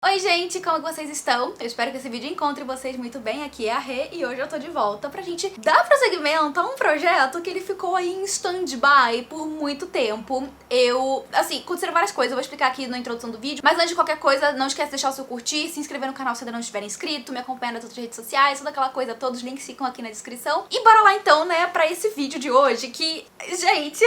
Oi gente, como vocês estão? Eu espero que esse vídeo encontre vocês muito bem. Aqui é a Rê e hoje eu tô de volta pra gente dar prosseguimento a um projeto que ele ficou aí em stand-by por muito tempo. Aconteceram várias coisas, eu vou explicar aqui na introdução do vídeo, mas antes de qualquer coisa, não esquece de deixar o seu curtir, se inscrever no canal se ainda não estiver inscrito, me acompanhar nas outras redes sociais, toda aquela coisa, todos os links ficam aqui na descrição. E bora lá então, né, pra esse vídeo de hoje que, gente,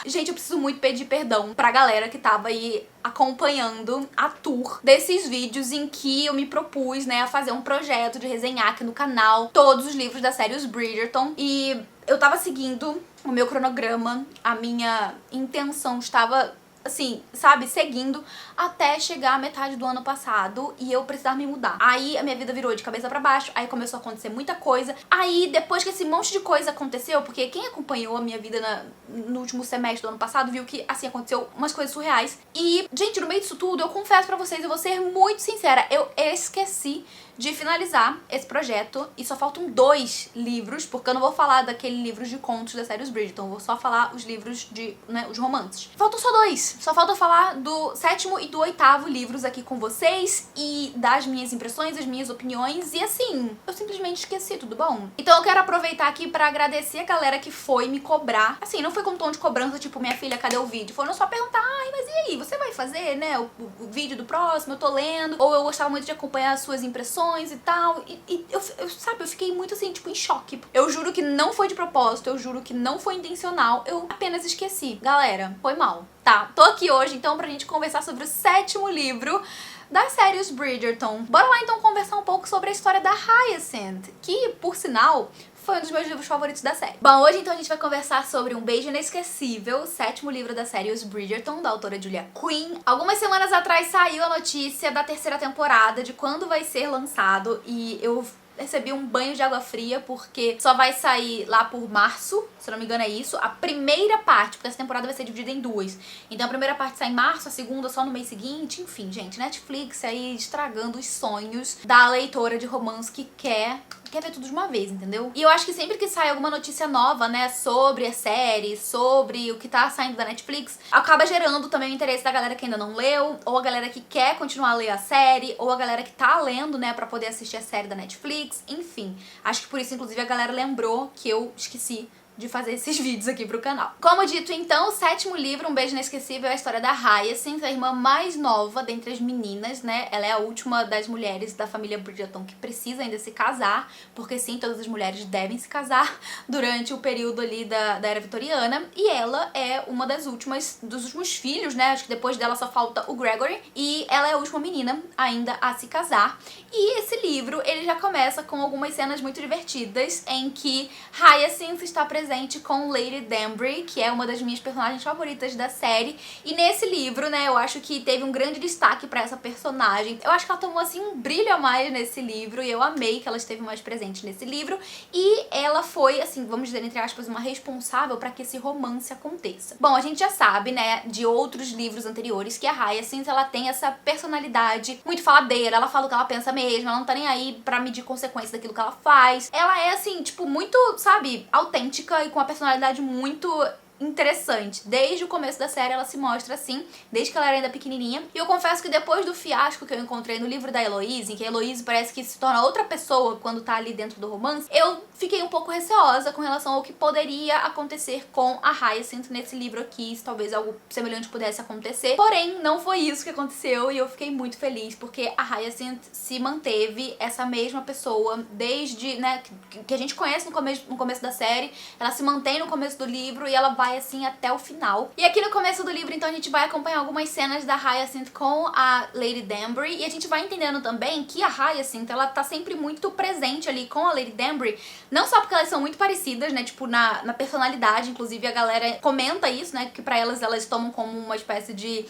eu preciso muito pedir perdão pra galera que tava aí acompanhando a tour desses vídeos em que eu me propus, né, a fazer um projeto de resenhar aqui no canal todos os livros da série Os Bridgerton. E eu tava seguindo o meu cronograma, a minha intenção estava, assim, sabe, seguindo até chegar à metade do ano passado e eu precisava me mudar. Aí a minha vida virou de cabeça pra baixo, aí começou a acontecer muita coisa. Aí depois que esse monte de coisa aconteceu, porque quem acompanhou a minha vida no último semestre do ano passado viu que, assim, aconteceu umas coisas surreais. E, gente, no meio disso tudo, eu confesso pra vocês, eu vou ser muito sincera, eu esqueci de finalizar esse projeto e só faltam 2 livros, porque eu não vou falar daquele livro de contos da série Os Bridgerton, eu vou só falar os livros de, né, os romances. Faltam só 2, só falta falar do 7º e do 8º livros aqui com vocês e das minhas impressões, das minhas opiniões e assim, eu simplesmente esqueci, tudo bom? Então eu quero aproveitar aqui pra agradecer a galera que foi me cobrar, assim, não foi com tom de cobrança, tipo, minha filha, cadê o vídeo? Foram só perguntar, ai, mas e aí, você vai fazer, né, o vídeo do próximo, eu tô lendo, ou eu gostava muito de acompanhar as suas impressões e tal, e eu fiquei muito assim, tipo, em choque. Eu juro que não foi de propósito, eu juro que não foi intencional, eu apenas esqueci. Galera, foi mal, tá? Tô aqui hoje, então, pra gente conversar sobre o 7º livro da série Os Bridgerton. Bora lá, então, conversar um pouco sobre a história da Hyacinth, que, por sinal, foi um dos meus livros favoritos da série. Bom, hoje então a gente vai conversar sobre Um Beijo Inesquecível, o 7º livro da série Os Bridgerton, da autora Julia Quinn. Algumas semanas atrás saiu a notícia da 3ª temporada, de quando vai ser lançado, e eu recebi um banho de água fria, porque só vai sair lá por março, se não me engano é isso, a primeira parte, porque essa temporada vai ser dividida em 2. Então a primeira parte sai em março, a segunda só no mês seguinte, enfim, gente, Netflix aí estragando os sonhos da leitora de romance que quer ver tudo de uma vez, entendeu? E eu acho que sempre que sai alguma notícia nova, né, sobre a série, sobre o que tá saindo da Netflix, acaba gerando também o interesse da galera que ainda não leu, ou a galera que quer continuar a ler a série, ou a galera que tá lendo, né, pra poder assistir a série da Netflix, enfim. Acho que por isso, inclusive, a galera lembrou que eu esqueci de fazer esses vídeos aqui pro canal. Como dito, então, o 7º livro, Um Beijo Inesquecível, é a história da Hyacinth, a irmã mais nova dentre as meninas, né? Ela é a última das mulheres da família Bridgerton que precisa ainda se casar, porque sim, todas as mulheres devem se casar durante o período ali da Era Vitoriana, e ela é uma das últimas, dos últimos filhos, né? Acho que depois dela só falta o Gregory, e ela é a última menina ainda a se casar. E esse livro, ele já começa com algumas cenas muito divertidas, em que Hyacinth está presente com Lady Danbury, que é uma das minhas personagens favoritas da série. E nesse livro, né, eu acho que teve um grande destaque pra essa personagem. Eu acho que ela tomou, assim, um brilho a mais nesse livro, e eu amei que ela esteve mais presente nesse livro. E ela foi, assim, vamos dizer, entre aspas, uma responsável pra que esse romance aconteça. Bom, a gente já sabe, né, de outros livros anteriores, que a Hyacinth, ela tem essa personalidade muito faladeira, ela fala o que ela pensa mesmo, ela não tá nem aí pra medir consequências daquilo que ela faz. Ela é, assim, tipo, muito, sabe, autêntica e com uma personalidade muito interessante. Desde o começo da série ela se mostra assim, desde que ela era ainda pequenininha. E eu confesso que depois do fiasco que eu encontrei no livro da Heloise, em que a Heloise parece que se torna outra pessoa quando tá ali dentro do romance, eu fiquei um pouco receosa com relação ao que poderia acontecer com a Hyacinth nesse livro aqui, se talvez algo semelhante pudesse acontecer. Porém, não foi isso que aconteceu e eu fiquei muito feliz, porque a Hyacinth se manteve essa mesma pessoa desde, né, que a gente conhece no começo da série. Ela se mantém no começo do livro e ela vai assim até o final. E aqui no começo do livro, então, a gente vai acompanhar algumas cenas da Hyacinth com a Lady Danbury, e a gente vai entendendo também que a Hyacinth, ela tá sempre muito presente ali com a Lady Danbury, não só porque elas são muito parecidas, né, tipo, na personalidade, inclusive a galera comenta isso, né, que pra elas tomam como uma espécie de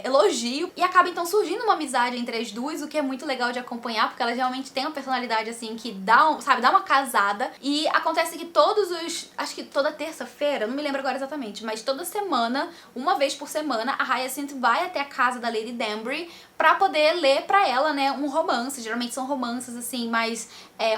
elogio, e acaba então surgindo uma amizade entre as duas, o que é muito legal de acompanhar, porque elas realmente têm uma personalidade assim, que dá uma casada, e acontece que acho que toda terça-feira, não me lembro agora exatamente, mas toda semana, uma vez por semana, a Hyacinth vai até a casa da Lady Danbury pra poder ler pra ela, né, um romance. Geralmente são romances, assim, mais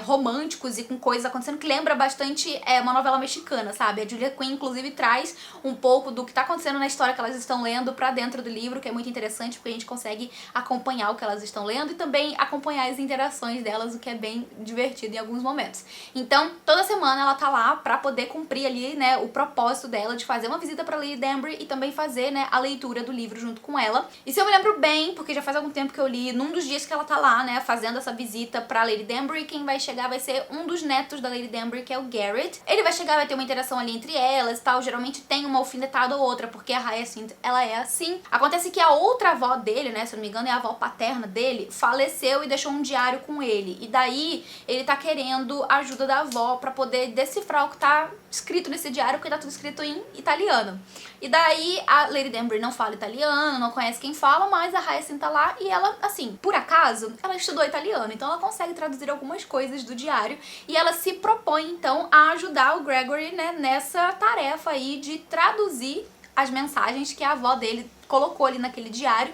românticos e com coisas acontecendo que lembra bastante uma novela mexicana, sabe? A Julia Quinn, inclusive, traz um pouco do que tá acontecendo na história que elas estão lendo pra dentro do livro, que é muito interessante, porque a gente consegue acompanhar o que elas estão lendo e também acompanhar as interações delas, o que é bem divertido em alguns momentos. Então, toda semana ela tá lá pra poder cumprir ali, né, o propósito dela de fazer uma visita pra Lady Danbury e também fazer, né, a leitura do livro junto com ela. E se eu me lembro bem, porque já faz algum tempo que eu li, num dos dias que ela tá lá, né, fazendo essa visita pra Lady Danbury, quem vai chegar vai ser um dos netos da Lady Danbury, que é o Garrett. Ele vai chegar, vai ter uma interação ali entre elas e tal, geralmente tem uma alfinetada ou outra, porque a Hyacinth, ela é assim. Acontece que a outra avó dele, né, se eu não me engano é a avó paterna dele, faleceu e deixou um diário com ele. E daí ele tá querendo a ajuda da avó pra poder decifrar o que tá escrito nesse diário, porque tá tudo escrito em italiano. E daí a Lady Danbury não fala italiano, não conhece quem fala, mas a Hyacinth tá lá e ela, assim, por acaso, ela estudou italiano, então ela consegue traduzir algumas coisas do diário e ela se propõe, então, a ajudar o Gregory, né, nessa tarefa aí de traduzir as mensagens que a avó dele colocou ali naquele diário.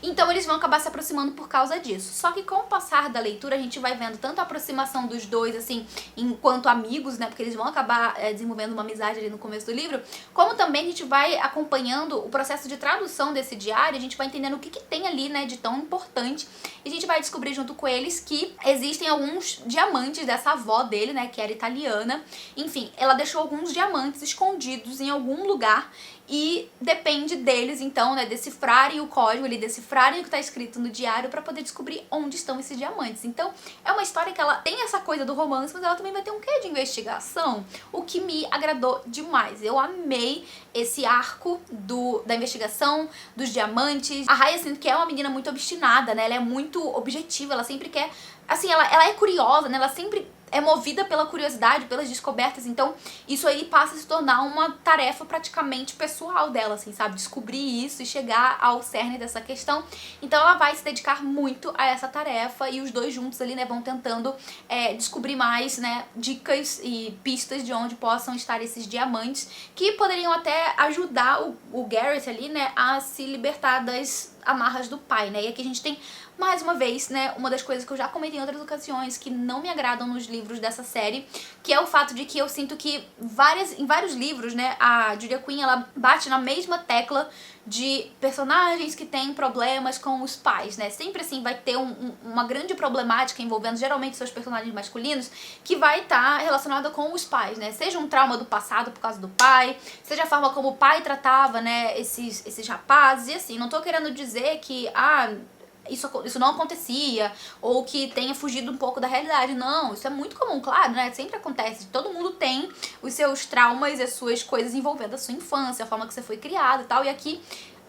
Então eles vão acabar se aproximando por causa disso. Só que com o passar da leitura a gente vai vendo tanto a aproximação dos dois, assim, enquanto amigos, né, porque eles vão acabar desenvolvendo uma amizade ali no começo do livro, como também a gente vai acompanhando o processo de tradução desse diário, a gente vai entendendo o que tem ali, né, de tão importante, e a gente vai descobrir junto com eles que existem alguns diamantes dessa avó dele, né, que era italiana. Enfim, ela deixou alguns diamantes escondidos em algum lugar e depende deles, então, né, decifrarem o código, ali, decifrarem o que tá escrito no diário pra poder descobrir onde estão esses diamantes. Então, é uma história que ela tem essa coisa do romance, mas ela também vai ter um quê de investigação, o que me agradou demais. Eu amei esse arco da investigação, dos diamantes. A Hyacinth, que é uma menina muito obstinada, né, ela é muito objetiva, ela sempre quer, assim, ela é curiosa, né, ela sempre é movida pela curiosidade, pelas descobertas, então isso aí passa a se tornar uma tarefa praticamente pessoal dela, assim, sabe? Descobrir isso e chegar ao cerne dessa questão. Então ela vai se dedicar muito a essa tarefa e os dois juntos ali, né, vão tentando descobrir mais, né, dicas e pistas de onde possam estar esses diamantes, que poderiam até ajudar o Garrett ali, né, a se libertar das amarras do pai, né? E aqui a gente tem, mais uma vez, né, uma das coisas que eu já comentei em outras ocasiões que não me agradam nos livros dessa série, que é o fato de que eu sinto que em vários livros, né, a Julia Quinn, ela bate na mesma tecla de personagens que têm problemas com os pais, né? Sempre assim vai ter uma grande problemática envolvendo geralmente seus personagens masculinos que vai estar relacionada com os pais, né? Seja um trauma do passado por causa do pai, seja a forma como o pai tratava, né, esses rapazes, e assim, não tô querendo dizer que, isso não acontecia, ou que tenha fugido um pouco da realidade. Não, isso é muito comum, claro, né? Sempre acontece. Todo mundo tem os seus traumas e as suas coisas envolvendo a sua infância, a forma que você foi criado e tal, e aqui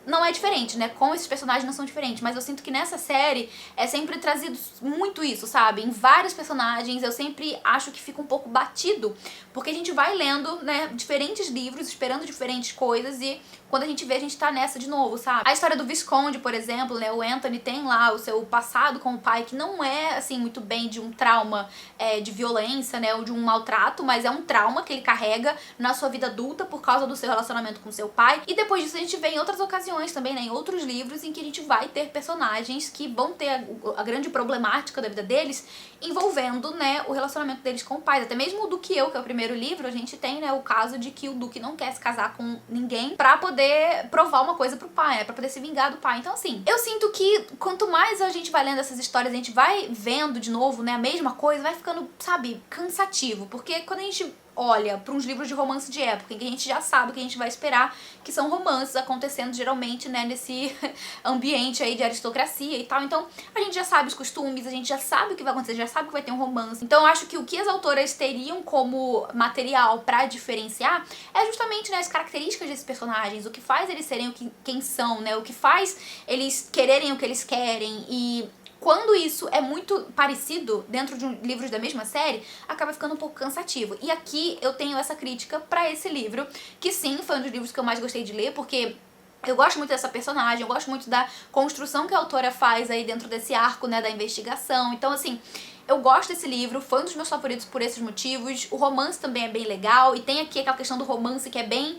não é diferente, né? Com esses personagens não são diferentes, mas eu sinto que nessa série é sempre trazido muito isso, sabe? Em vários personagens eu sempre acho que fica um pouco batido, porque a gente vai lendo, né, diferentes livros, esperando diferentes coisas e quando a gente vê, a gente tá nessa de novo, sabe? A história do Visconde, por exemplo, né, o Anthony tem lá o seu passado com o pai, que não é, assim, muito bem de um trauma de violência, né, ou de um maltrato, mas é um trauma que ele carrega na sua vida adulta por causa do seu relacionamento com seu pai. E depois disso a gente vê em outras ocasiões também, né, em outros livros, em que a gente vai ter personagens que vão ter a grande problemática da vida deles envolvendo, né, o relacionamento deles com o pai. Até mesmo o Duque Eu, que é o primeiro livro, a gente tem, né, o caso de que o Duque não quer se casar com ninguém pra poder provar uma coisa pro pai, né, pra poder se vingar do pai. Então, assim, eu sinto que quanto mais a gente vai lendo essas histórias, a gente vai vendo de novo, né, a mesma coisa, vai ficando, sabe, cansativo. Porque quando a gente olha para uns livros de romance de época, em que a gente já sabe o que a gente vai esperar, que são romances acontecendo geralmente, né, nesse ambiente aí de aristocracia e tal. Então, a gente já sabe os costumes, a gente já sabe o que vai acontecer, já sabe que vai ter um romance. Então, eu acho que o que as autoras teriam como material pra diferenciar é justamente, né, as características desses personagens, o que faz eles serem quem são, né, o que faz eles quererem o que eles querem. E quando isso é muito parecido dentro de livros da mesma série, acaba ficando um pouco cansativo. E aqui eu tenho essa crítica pra esse livro, que sim, foi um dos livros que eu mais gostei de ler, porque eu gosto muito dessa personagem, eu gosto muito da construção que a autora faz aí dentro desse arco, né, da investigação. Então, assim, eu gosto desse livro, foi um dos meus favoritos por esses motivos. O romance também é bem legal, e tem aqui aquela questão do romance que é bem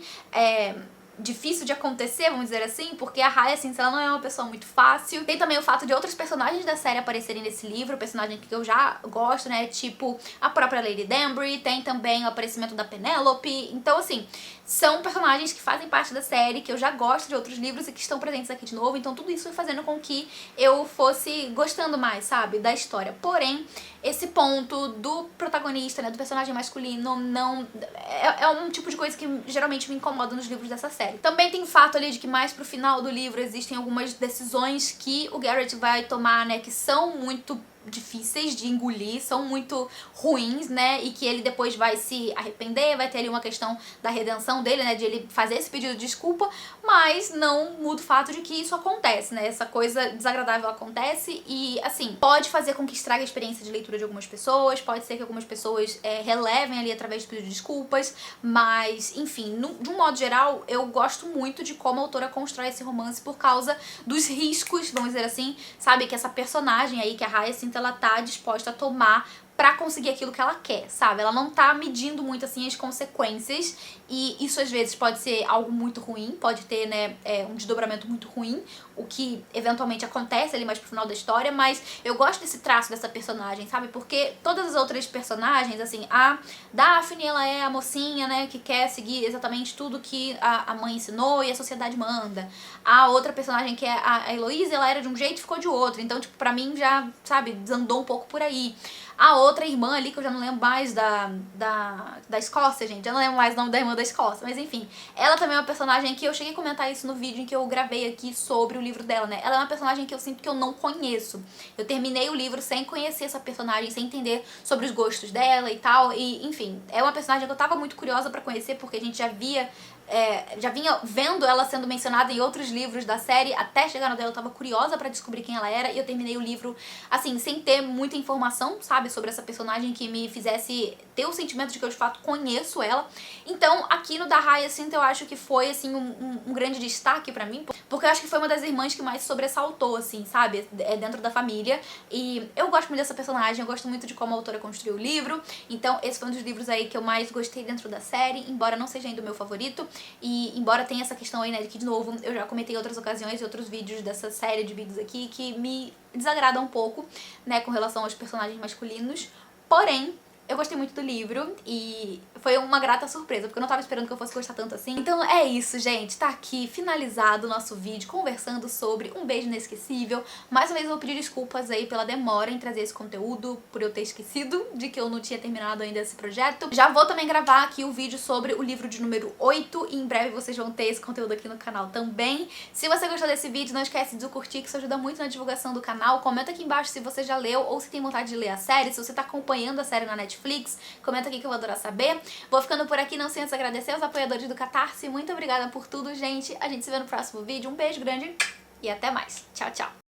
difícil de acontecer, vamos dizer assim, porque a Hyacinth, ela não é uma pessoa muito fácil. Tem também o fato de outros personagens da série aparecerem nesse livro, personagem que eu já gosto, né, tipo a própria Lady Danbury, tem também o aparecimento da Penelope, então assim, são personagens que fazem parte da série, que eu já gosto de outros livros e que estão presentes aqui de novo, então tudo isso foi fazendo com que eu fosse gostando mais, sabe, da história. Porém, esse ponto do protagonista, né, do personagem masculino, não... é um tipo de coisa que geralmente me incomoda nos livros dessa série. Também tem o fato ali de que mais pro final do livro existem algumas decisões que o Garrett vai tomar, né, que são muito difíceis de engolir, são muito ruins, né, e que ele depois vai se arrepender, vai ter ali uma questão da redenção dele, né, de ele fazer esse pedido de desculpa, mas não muda o fato de que isso acontece, né, essa coisa desagradável acontece e, assim, pode fazer com que estrague a experiência de leitura de algumas pessoas, pode ser que algumas pessoas relevem ali através do pedido de desculpas, mas, enfim, de um modo geral, eu gosto muito de como a autora constrói esse romance por causa dos riscos, vamos dizer assim, sabe, que essa personagem aí, que a Hyacinth, ela tá disposta a tomar pra conseguir aquilo que ela quer, sabe? Ela não tá medindo muito, assim, as consequências e isso, às vezes, pode ser algo muito ruim, pode ter, né, um desdobramento muito ruim, o que, eventualmente, acontece ali mais pro final da história, mas eu gosto desse traço dessa personagem, sabe? Porque todas as outras personagens, assim, a Daphne, ela é a mocinha, né, que quer seguir exatamente tudo que a mãe ensinou e a sociedade manda. A outra personagem, que é a Heloise, ela era de um jeito e ficou de outro, então, tipo, pra mim já, sabe, desandou um pouco por aí. A outra irmã ali, que eu já não lembro mais da Escócia, gente. Eu não lembro mais o nome da irmã da Escócia. Mas enfim, ela também é uma personagem que eu cheguei a comentar isso no vídeo em que eu gravei aqui sobre o livro dela, né? Ela é uma personagem que eu sinto que eu não conheço. Eu terminei o livro sem conhecer essa personagem, sem entender sobre os gostos dela e tal. E, enfim, é uma personagem que eu tava muito curiosa pra conhecer, porque a gente já vinha vendo ela sendo mencionada em outros livros da série, até chegar no dela eu tava curiosa pra descobrir quem ela era, e eu terminei o livro, assim, sem ter muita informação, sabe, sobre essa personagem que me fizesse ter o sentimento de que eu, de fato, conheço ela. Então, aqui no da Hyacinth, eu acho que foi, assim, um grande destaque pra mim, porque eu acho que foi uma das irmãs que mais sobressaltou, assim, sabe, dentro da família, e eu gosto muito dessa personagem, eu gosto muito de como a autora construiu o livro, então esse foi um dos livros aí que eu mais gostei dentro da série, embora não seja ainda o meu favorito. E embora tenha essa questão aí, né, de que, de novo, eu já comentei em outras ocasiões e outros vídeos dessa série de vídeos aqui que me desagrada um pouco, né, com relação aos personagens masculinos, porém, eu gostei muito do livro e foi uma grata surpresa, porque eu não tava esperando que eu fosse gostar tanto assim. Então é isso, gente. Tá aqui finalizado o nosso vídeo conversando sobre Um Beijo Inesquecível. Mais uma vez eu vou pedir desculpas aí pela demora em trazer esse conteúdo, por eu ter esquecido de que eu não tinha terminado ainda esse projeto. Já vou também gravar aqui o vídeo sobre o livro de número 8 e em breve vocês vão ter esse conteúdo aqui no canal também. Se você gostou desse vídeo, não esquece de curtir, que isso ajuda muito na divulgação do canal. Comenta aqui embaixo se você já leu ou se tem vontade de ler a série, se você tá acompanhando a série na Netflix. Comenta aqui que eu vou adorar saber. Vou ficando por aqui, não sem antes agradecer aos apoiadores do Catarse. Muito obrigada por tudo, gente. A gente se vê no próximo vídeo. Um beijo grande e até mais. Tchau, tchau.